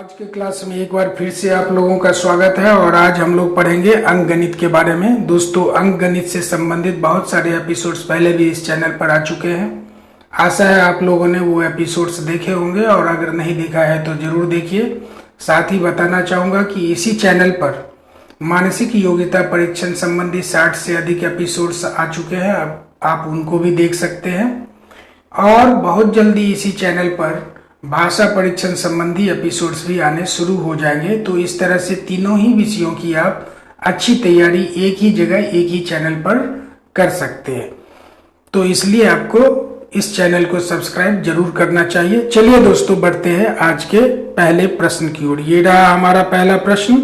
आज के क्लास में एक बार फिर से आप लोगों का स्वागत है और आज हम लोग पढ़ेंगे अंकगणित के बारे में। दोस्तों, अंकगणित से संबंधित बहुत सारे एपिसोड्स पहले भी इस चैनल पर आ चुके हैं। आशा है आप लोगों ने वो एपिसोड्स देखे होंगे और अगर नहीं देखा है तो जरूर देखिए। साथ ही बताना चाहूँगा कि इसी चैनल पर मानसिक योग्यता परीक्षण संबंधी 60 से अधिक एपिसोड्स आ चुके हैं, अब आप उनको भी देख सकते हैं। और बहुत जल्दी इसी चैनल पर भाषा परीक्षण संबंधी एपिसोड्स भी आने शुरू हो जाएंगे। तो इस तरह से तीनों ही विषयों की आप अच्छी तैयारी एक ही जगह एक ही चैनल पर कर सकते हैं। तो इसलिए आपको इस चैनल को सब्सक्राइब जरूर करना चाहिए। चलिए दोस्तों, बढ़ते हैं आज के पहले प्रश्न की ओर। ये रहा हमारा पहला प्रश्न।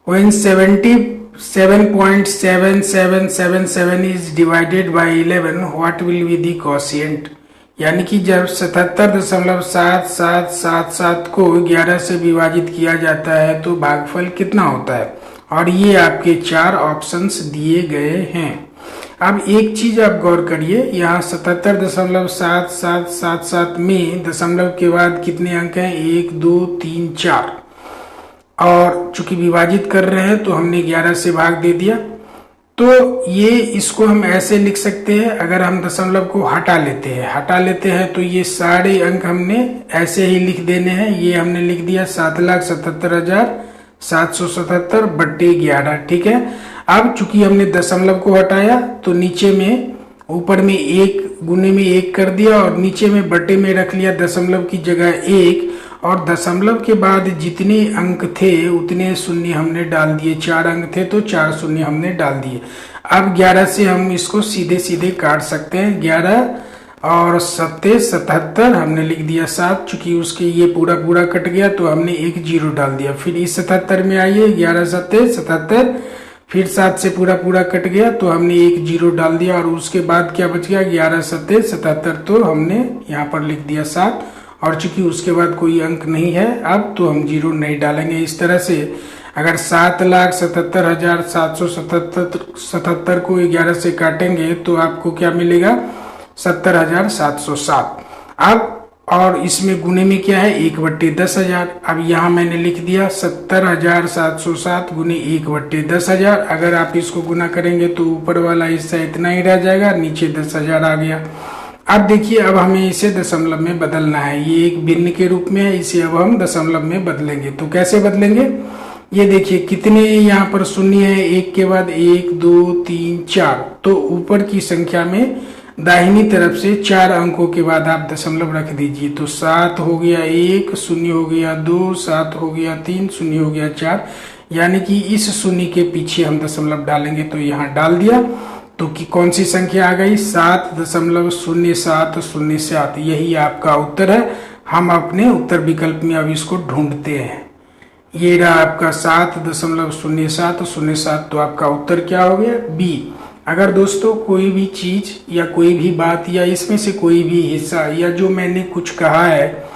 When 77.7777 is divided by 11, what will be the quotient? यानी कि जब 77.7777 को 11 से विभाजित किया जाता है तो भागफल कितना होता है। और ये आपके चार ऑप्शंस दिए गए हैं। अब एक चीज आप गौर करिए, यहाँ 77.7777 में दशमलव के बाद कितने अंक हैं? 1 2 3 4। और चूंकि विभाजित कर रहे हैं तो हमने 11 से भाग दे दिया। तो ये इसको हम ऐसे लिख सकते हैं, अगर हम दशमलव को हटा लेते हैं तो ये सारे अंक हमने ऐसे ही लिख देने हैं। ये हमने लिख दिया 7,77,777 बट्टे 11। ठीक है। अब चूंकि हमने दशमलव को हटाया तो नीचे में ऊपर में 1 गुने में 1 कर दिया और नीचे में बट्टे में रख लिया दशमलव की जगह 1, और दशमलव के बाद जितने अंक थे उतने शून्य हमने डाल दिए। 4 अंक थे तो 4 शून्य हमने डाल दिए। अब 11 से हम इसको सीधे सीधे काट सकते हैं। 11 और 7 77 हमने लिख दिया 7। चूंकि उसके ये पूरा पूरा कट गया तो हमने एक जीरो डाल दिया। फिर इस 77 में आइए, 11 7 77, फिर 7 से पूरा पूरा कट गया तो हमने एक जीरो डाल दिया। और उसके बाद क्या बच गया? 11 7 77, तो हमने यहाँ पर लिख दिया 7। और चूंकि उसके बाद कोई अंक नहीं है अब, तो हम जीरो नहीं डालेंगे। इस तरह से अगर 7,77,777 को 11 से काटेंगे तो आपको क्या मिलेगा? 70,707। अब और इसमें गुने में क्या है? 1/10,000। अब यहाँ मैंने लिख दिया 70,707 गुने 1/10,000। अगर आप इसको गुना करेंगे तो ऊपर वाला हिस्सा इतना ही रह जाएगा, नीचे 10,000 आ गया। अब देखिए, अब हमें इसे दशमलव में बदलना है। ये एक भिन्न के रूप में है, इसे अब हम दशमलव में बदलेंगे। तो कैसे बदलेंगे? ये देखिए कितने यहाँ पर शून्य है, 1 के बाद 1 2 3 4। तो ऊपर की संख्या में दाहिनी तरफ से 4 अंकों के बाद आप दशमलव रख दीजिए। तो 7 हो गया 1, शून्य हो गया 2, 7 हो गया 3, शून्य हो गया 4। यानी कि इस शून्य के पीछे हम दशमलव डालेंगे। तो यहाँ डाल दिया तो कि कौन सी संख्या आ गई? 7.0707। यही आपका उत्तर है। हम अपने उत्तर विकल्प में अब इसको ढूंढते हैं। ये रहा आपका 7.0707। तो आपका उत्तर क्या हो गया? बी। अगर दोस्तों कोई भी चीज या कोई भी बात या इसमें से कोई भी हिस्सा या जो मैंने कुछ कहा है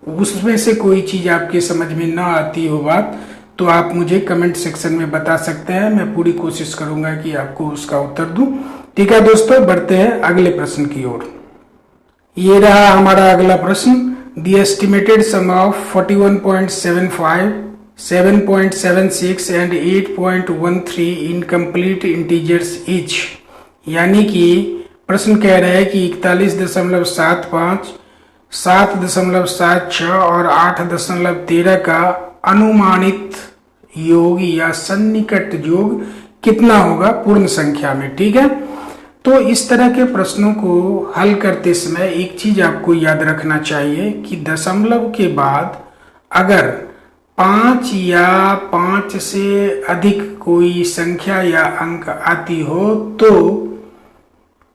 उसमें से कोई चीज आपके समझ में ना आती हो बात, तो आप मुझे कमेंट सेक्शन में बता सकते हैं। मैं पूरी कोशिश करूंगा कि आपको उसका उत्तर दूं। ठीक है दोस्तों, बढ़ते हैं अगले प्रश्न की ओर। ये रहा हमारा अगला प्रश्न। The estimated some of 41.75, 7.76 and 8.13 in complete integers etch. यानी कि प्रश्न कह रहा है कि 41.75, 7.76 और 8.13 का अनुमानित योग या सन्निकट योग कितना होगा पूर्ण संख्या में। ठीक है। तो इस तरह के प्रश्नों को हल करते समय एक चीज आपको याद रखना चाहिए कि दशमलव के बाद अगर 5 या 5 से अधिक कोई संख्या या अंक आती हो तो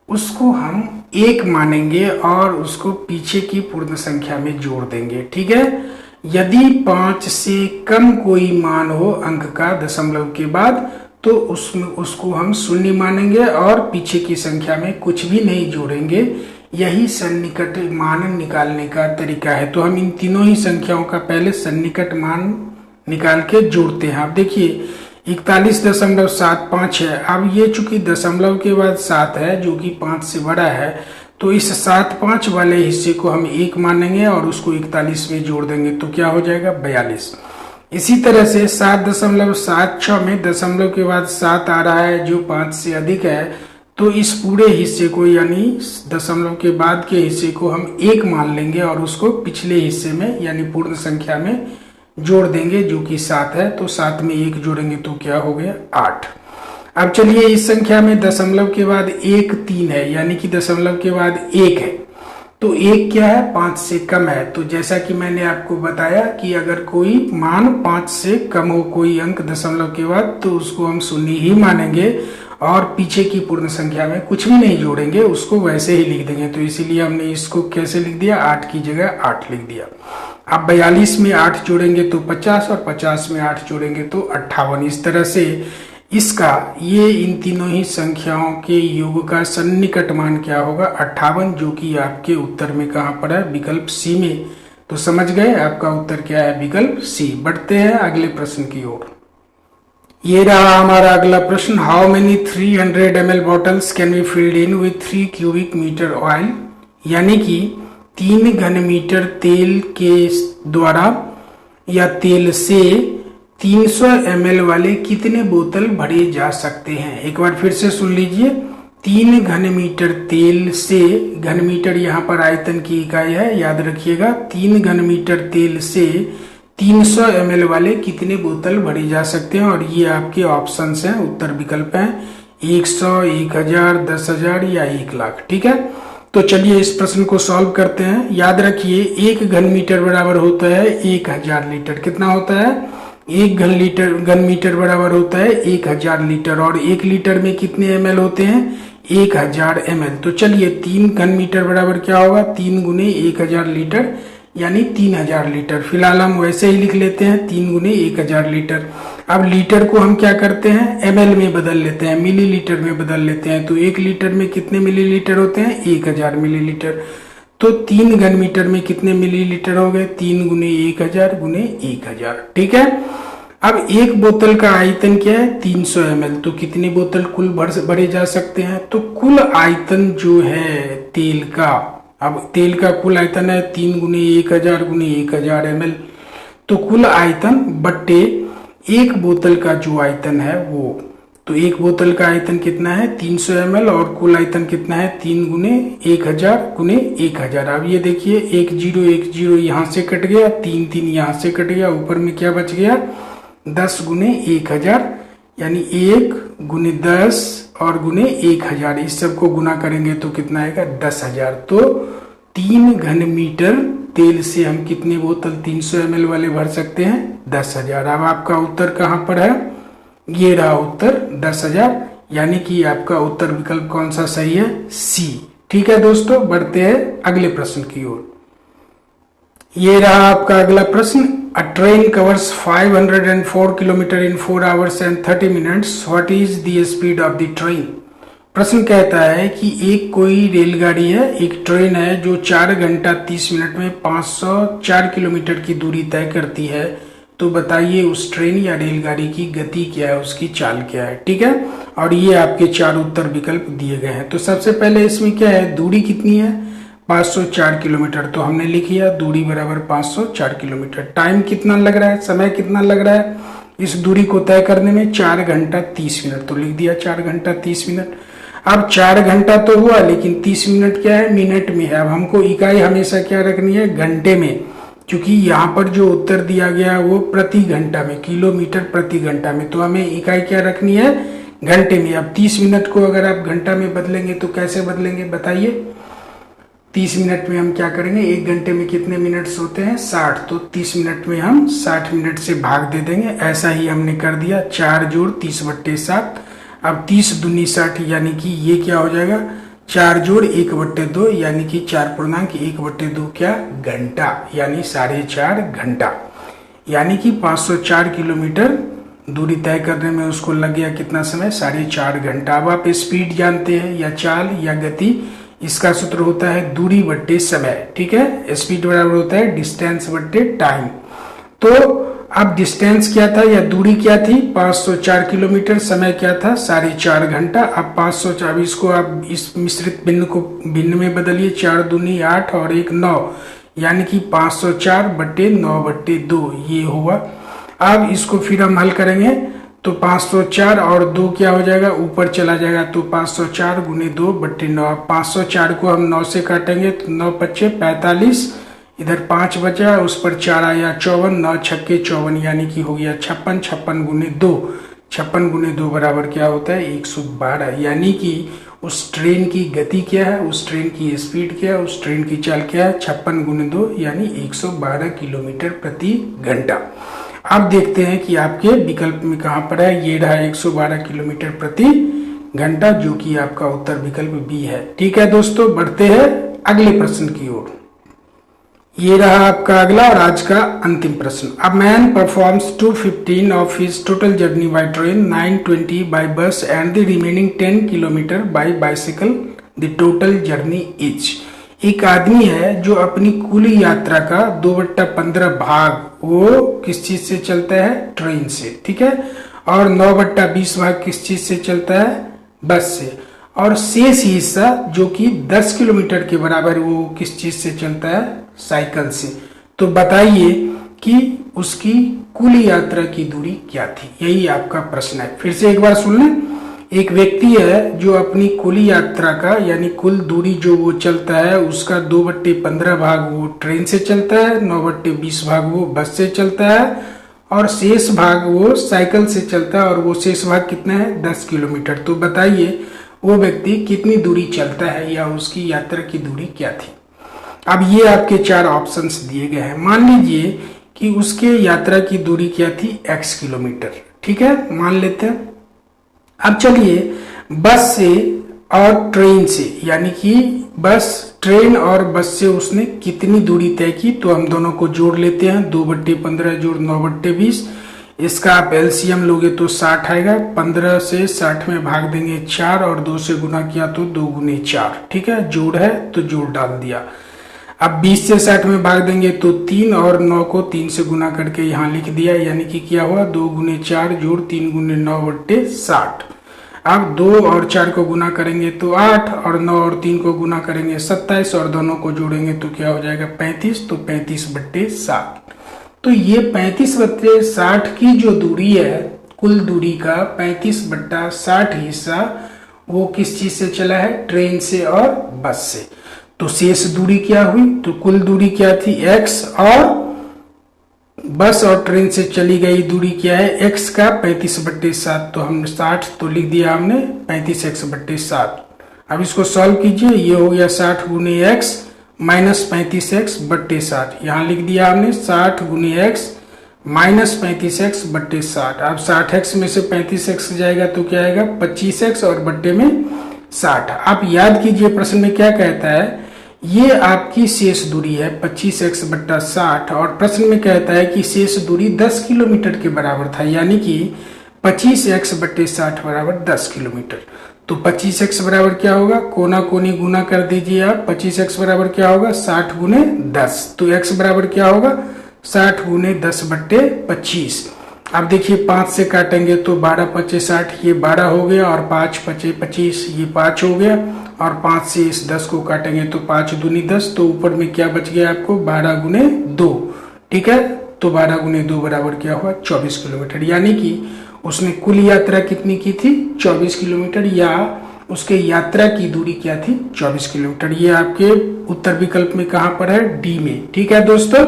उसको हम 1 मानेंगे और उसको पीछे की पूर्ण संख्या में जोड़ देंगे। ठीक है। यदि 5 से कम कोई मान हो अंक का दशमलव के बाद तो उसको हम शून्य मानेंगे और पीछे की संख्या में कुछ भी नहीं जोड़ेंगे। यही सन्निकट मान निकालने का तरीका है। तो हम इन तीनों ही संख्याओं का पहले सन्निकट मान निकाल के जोड़ते हैं। आप देखिए 41.75 है। अब ये चूंकि दशमलव के बाद 7 है जो कि 5 से बड़ा है, तो इस 7/5 वाले हिस्से को हम 1 मानेंगे और उसको 41 में जोड़ देंगे तो क्या हो जाएगा 42। इसी तरह से 7.76 में दशमलव के बाद 7 आ रहा है जो 5 से अधिक है, तो इस पूरे हिस्से को यानी दशमलव के बाद के हिस्से को हम 1 मान लेंगे और उसको पिछले हिस्से में यानी पूर्ण संख्या में जोड़ देंगे जो कि 7 है। तो 7 में 1 जोड़ेंगे तो क्या हो गया 8। अब चलिए इस संख्या में दशमलव के बाद 1 3 है यानी कि दशमलव के बाद 1 है, तो 1 क्या है 5 से कम है। तो जैसा कि मैंने आपको बताया कि अगर कोई मान 5 से कम हो कोई अंक दशमलव के बाद तो उसको हम शून्य ही मानेंगे और पीछे की पूर्ण संख्या में कुछ भी नहीं जोड़ेंगे, उसको वैसे ही लिख देंगे। तो इसीलिए हमने इसको कैसे लिख दिया 8 की जगह 8 लिख दिया। अब 42 में 8 जोड़ेंगे तो 50 और 50 में 8 जोड़ेंगे तो 58। इस तरह से इसका ये इन तीनों ही संख्याओं के योग का सन्निकट मान क्या होगा 58, जो कि आपके उत्तर में कहाँ पर है विकल्प सी में। तो समझ गए आपका उत्तर क्या है विकल्प सी। बढ़ते हैं अगले प्रश्न की ओर। ये रहा हमारा अगला प्रश्न। How many 300 ml bottles can be filled in with 3 cubic metre oil, यानी कि 3 घन मीटर तेल के द्वारा या तेल से 300 ml वाले कितने बोतल भरे जा सकते हैं। एक बार फिर से सुन लीजिए। 3 घन मीटर तेल से, घन मीटर यहाँ पर आयतन की इकाई है याद रखिएगा, 3 घन मीटर तेल से 300 ml वाले कितने बोतल भरे जा सकते हैं। और ये आपके ऑप्शंस हैं, उत्तर विकल्प हैं 100, 1000, 10,000 या 1 लाख। ठीक है, तो चलिए इस प्रश्न को सॉल्व करते हैं। याद रखिए 1 घन मीटर बराबर होता है 1000 लीटर। कितना होता है 1 घन मीटर बराबर होता है 1000 लीटर। और 1 लीटर में कितने ml होते हैं 1000 ml। तो चलिए 3 घन मीटर बराबर क्या होगा 3 गुने 1000 लीटर यानी 3000 लीटर। फिलहाल हम वैसे ही लिख लेते हैं 3 गुने 1000 लीटर। अब लीटर को हम क्या करते हैं ml में बदल लेते हैं, मिलीलीटर में बदल लेते हैं। तो 1 लीटर में कितने मिलीलीटर होते हैं 1000 मिलीलीटर। तो 3 घन मीटर में कितने मिलीलीटर हो गए 3 गुने 1000 गुने 1000। ठीक है, अब एक बोतल का आयतन क्या है 300 ml। तो कितनी बोतल कुल भरे जा सकते हैं। तो कुल आयतन जो है तेल का, अब तेल का कुल आयतन है 3 गुने 1000 गुने 1000 ml। तो कुल आयतन बट्टे एक बोतल का जो आयतन है वो, तो एक बोतल का आयतन कितना है 300 ml और कुल आयतन कितना है 3 गुने 1000 गुने 1000। अब ये देखिए 1 0 यहाँ से कट गया, 3 3 यहाँ से कट गया, ऊपर में क्या बच गया 10 गुने 1000 यानी 1 गुने 10 और गुने 1000। इस सब को गुना करेंगे तो कितना आएगा 10,000। तो 3 घन मीटर तेल से हम कितनी बोतल 300 ml वाले भर सकते हैं 10,000। अब आपका उत्तर कहाँ पर है, ये रहा उत्तर 10,000, यानी कि आपका उत्तर विकल्प कौन सा सही है सी। ठीक है दोस्तों, बढ़ते हैं अगले प्रश्न की ओर। ये रहा आपका अगला प्रश्न। अ train covers 504 kilometre in 4 hours and 30 minutes. What is the speed of the train? प्रश्न कहता है कि एक कोई रेलगाड़ी है, एक ट्रेन है जो 4 घंटा 30 मिनट में 504 किलोमीटर की दूरी तय करती है। तो बताइए उस ट्रेन या रेलगाड़ी की गति क्या है, उसकी चाल क्या है। ठीक है, और ये आपके 4 उत्तर विकल्प दिए गए हैं। तो सबसे पहले इसमें क्या है दूरी कितनी है 504 किलोमीटर। तो हमने लिख लिया दूरी बराबर 504 किलोमीटर। टाइम कितना लग रहा है, समय कितना लग रहा है इस दूरी को तय करने में 4 घंटा 30 मिनट। तो लिख दिया 4 घंटा 30 मिनट। अब 4 घंटा तो हुआ लेकिन 30 मिनट क्या है मिनट में है। अब हमको इकाई हमेशा क्या रखनी है घंटे में, क्योंकि यहाँ पर जो उत्तर दिया गया वो प्रति घंटा में, किलोमीटर प्रति घंटा में। तो हमें इकाई क्या रखनी है घंटे में। अब 30 मिनट को अगर आप घंटा में बदलेंगे तो कैसे बदलेंगे बताइए। 30 मिनट में हम क्या करेंगे, 1 घंटे में कितने मिनट्स होते हैं 60। तो 30 मिनट में हम 60 मिनट से भाग दे देंगे। ऐसा ही हमने कर दिया 4 जोड़ 30/7। अब 30 दूनी 60 यानी कि ये क्या हो जाएगा 4 जोड़ 1/2 यानी कि 4.1/2 क्या घंटा, यानी 4.5 घंटा। यानी कि 504 किलोमीटर दूरी तय करने में उसको लग गया कितना समय 4.5 घंटा। अब आप स्पीड जानते हैं या चाल या गति, इसका सूत्र होता है दूरी बट्टे समय। ठीक है, स्पीड बराबर होता है डिस्टेंस बट्टे टाइम। तो अब डिस्टेंस क्या था या दूरी क्या थी, 504 किलोमीटर, समय क्या था 4.5 घंटा। अब 504, इसको आप इस मिश्रित भिन्न में बदलिए, 4 दूनी 8 और 1 9, यानी कि 504/9/2 ये हुआ। अब इसको फिर हम हल करेंगे तो 504 और 2 क्या हो जाएगा, ऊपर चला जाएगा, तो 504 गुने 2/9। 504 को हम 9 से काटेंगे तो 9 पच्चे 45, इधर 5 बचा, उस पर 4 आया 54, 9 छक्के 54, यानी कि हो गया 56। 56 गुने 2, 56 गुने 2 बराबर क्या होता है 112, यानी कि उस ट्रेन की गति क्या है, उस ट्रेन की स्पीड क्या है, उस ट्रेन की चाल क्या है, 56 गुने 2 यानी 112 किलोमीटर प्रति घंटा। अब देखते हैं कि आपके विकल्प में कहां पर है, ये रहा 112 किलोमीटर प्रति घंटा, जो कि आपका उत्तर विकल्प बी है। ठीक है दोस्तों, बढ़ते हैं अगले प्रश्न की ओर। ये रहा आपका अगला और आज का अंतिम प्रश्न। A man performs 215 of his total journey by train, 920 by bus and the remaining 10 kilometre by bicycle, the total journey is. एक आदमी है जो अपनी कुल यात्रा का 2/15 भाग वो किस चीज से चलता है, ट्रेन से, ठीक है, और 9/20 भाग किस चीज से चलता है, बस से, और शेष हिस्सा जो कि 10 किलोमीटर के बराबर वो किस चीज से चलता है, साइकिल से। तो बताइए कि उसकी कुल यात्रा की दूरी क्या थी, यही आपका प्रश्न है। फिर से एक बार सुन लें। एक व्यक्ति है जो अपनी कुल यात्रा का यानी कुल दूरी जो वो चलता है उसका 2/15 भाग वो ट्रेन से चलता है, 9/20 भाग वो बस से चलता है, और शेष भाग वो साइकिल से चलता है, और वो शेष भाग कितना है 10 किलोमीटर। तो बताइए वो व्यक्ति कितनी दूरी चलता है या उसकी यात्रा की दूरी क्या थी। अब ये आपके 4 ऑप्शंस दिए गए हैं। मान लीजिए कि उसके यात्रा की दूरी क्या थी, x किलोमीटर, ठीक है, मान लेते हैं। अब चलिए बस से और ट्रेन से, यानी कि बस, ट्रेन और बस से उसने कितनी दूरी तय की, तो हम दोनों को जोड़ लेते हैं। 2/15 जोड़ 9/20, इसका आप एलसीएम लोगे तो 60 आएगा। 15 से 60 में भाग देंगे 4 और 2 से गुना किया तो 2 गुने 4, ठीक है, जोड़ है तो जोड़ डाल दिया। अब 20 से 60 में भाग देंगे तो 3 और 9 को 3 से गुना करके यहाँ लिख दिया, यानी कि क्या हुआ 2 गुने 4 जोड़ 3 गुने 9/60। अब 2 और 4 को गुना करेंगे तो 8, और 9 और 3 को गुना करेंगे 27, और दोनों को जोड़ेंगे तो क्या हो जाएगा 35, तो 35/60। तो ये 35/60 की जो दूरी है, कुल दूरी का 35/60 हिस्सा वो किस चीज से चला है, ट्रेन से और बस से। तो शेष दूरी क्या हुई, तो कुल दूरी क्या थी x, और बस और ट्रेन से चली गई दूरी क्या है x का 35/60, तो हम 60 तो लिख दिया हमने 35x/60। अब इसको सॉल्व कीजिए, ये हो गया 60 गुने x माइनस 35x/60, यहाँ लिख दिया हमने 60 गुने x माइनस 35x/60। अब 60x में से 35x जाएगा तो क्या आएगा 25x, और बट्टे में 60। आप याद कीजिए प्रश्न में क्या कहता है, ये आपकी शेष दूरी है 25x/60, और प्रश्न में कहता है कि शेष दूरी 10 किलोमीटर के बराबर था, यानी कि 25x/60 बराबर 10 किलोमीटर। तो 25x बराबर क्या होगा, कोना कोनी गुना कर दीजिए आप, 25x बराबर क्या होगा 60 गुने 10, तो x बराबर क्या होगा 60 गुने 10/25। अब देखिए 5 से काटेंगे तो 12 पचे 60, ये 12 हो गया, और 5 पचे 25, ये 5 हो गया, और 5 से इस 10 को काटेंगे तो 5 दूनी 10, तो ऊपर में क्या बच गया आपको 12 गुने 2, ठीक है, तो 12 गुने 2 बराबर क्या हुआ 24 किलोमीटर, यानी कि उसने कुल यात्रा कितनी की थी 24 किलोमीटर, या उसके यात्रा की दूरी क्या थी 24 किलोमीटर। ये आपके उत्तर विकल्प में कहां पर है, डी में। ठीक है दोस्तों,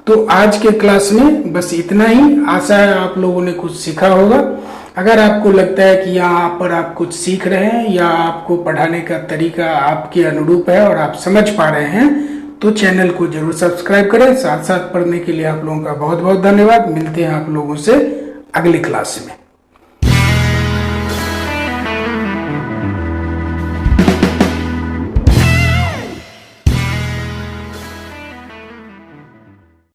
तो आज के क्लास में बस इतना ही। आशा है आप लोगों ने कुछ सीखा होगा। अगर आपको लगता है कि यहाँ पर आप कुछ सीख रहे हैं या आपको पढ़ाने का तरीका आपके अनुरूप है और आप समझ पा रहे हैं, तो चैनल को जरूर सब्सक्राइब करें। साथ साथ पढ़ने के लिए आप लोगों का बहुत बहुत धन्यवाद। मिलते हैं आप लोगों से अगली क्लास में।